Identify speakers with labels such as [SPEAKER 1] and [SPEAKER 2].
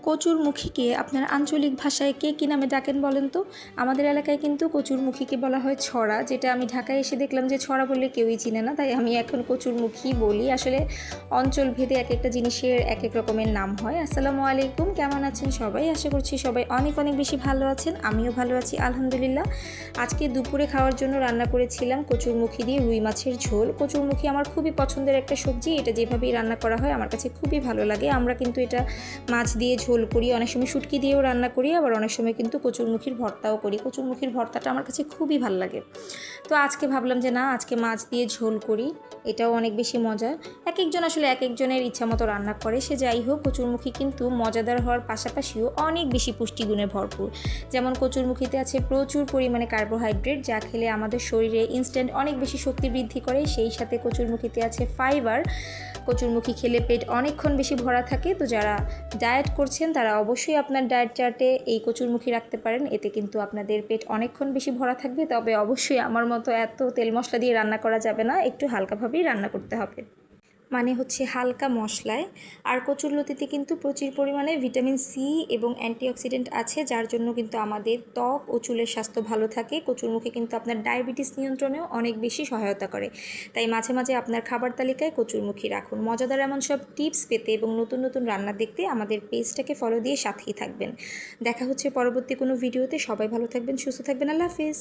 [SPEAKER 1] কচুরমুখীকে আপনার আঞ্চলিক ভাষায় কে কী নামে ডাকেন বলেন তো? আমাদের এলাকায় কিন্তু কচুরমুখীকে বলা হয় ছড়া, যেটা আমি ঢাকায় এসে দেখলাম যে ছড়া বললে কেউই চিনে না, তাই আমি এখন কচুরমুখী বলি। আসলে অঞ্চল ভেদে এক একটা জিনিসের এক এক রকমের নাম হয়। আসসালামু আলাইকুম, কেমন আছেন সবাই? আশা করছি সবাই অনেক অনেক বেশি ভালো আছেন। আমিও ভালো আছি আলহামদুলিল্লাহ। আজকে দুপুরে খাওয়ার জন্য রান্না করেছিলাম কচুরমুখী দিয়ে রুই মাছের ঝোল। কচুরমুখী আমার খুবই পছন্দের একটা সবজি, এটা যেভাবেই রান্না করা হয় আমার কাছে খুবই ভালো লাগে। আমরা কিন্তু এটা মাছ দিয়ে ঝোল করি, অনেক সময় শুটকি দিয়েও রান্না করি, আবার অনেক সময় কিন্তু কচুরমুখীর ভর্তাও করি। কচুরমুখীর ভর্তাটা আমার কাছে খুবই ভালো লাগে। তো আজকে ভাবলাম যে না, আজকে মাছ দিয়ে ঝোল করি, এটাও অনেক বেশি মজা। এক একজন আসলে এক একজনের ইচ্ছা মতো রান্না করে, সে যাই হোক। কচুরমুখী কিন্তু মজাদার হওয়ার পাশাপাশিও অনেক বেশি পুষ্টিগুণে ভরপুর। যেমন কচুরমুখীতে আছে প্রচুর পরিমাণে কার্বোহাইড্রেট, যা খেলে আমাদের শরীরে ইনস্ট্যান্ট অনেক বেশি শক্তি বৃদ্ধি করে। সেই সাথে কচুরমুখীতে আছে ফাইবার। কচুরমুখী খেলে পেট অনেকক্ষণ বেশি ভরা থাকে। তো যারা ডায়েট করছেন তারা অবশ্যই আপনার ডায়েট চার্টে এই কচুরমুখী রাখতে পারেন, এতে কিন্তু আপনাদের পেট অনেকক্ষণ বেশি ভরা থাকবে। তবে অবশ্যই আমার মতো এত তেল মশলা দিয়ে রান্না করা যাবে না, একটু হালকাভাবেই রান্না করতে হবে, মানে হচ্ছে হালকা মশলায়। আর কচুরলতিতে কিন্তু প্রচুর পরিমাণে ভিটামিন সি এবং অ্যান্টিঅক্সিডেন্ট আছে, যার জন্য কিন্তু আমাদের ত্বক ও চুলের স্বাস্থ্য ভালো থাকে। কচুরমুখী কিন্তু আপনার ডায়াবেটিস নিয়ন্ত্রণেও অনেক বেশি সহায়তা করে। তাই মাঝে মাঝে আপনার খাবার তালিকায় কচুরমুখী রাখুন। মজাদার এমন সব টিপস পেতে এবং নতুন নতুন রান্না দেখতে আমাদের পেজটাকে ফলো দিয়ে সাথেই থাকবেন। দেখা হচ্ছে পরবর্তী কোনো ভিডিওতে। সবাই ভালো থাকবেন, সুস্থ থাকবেন। আল্লাহ হাফিজ।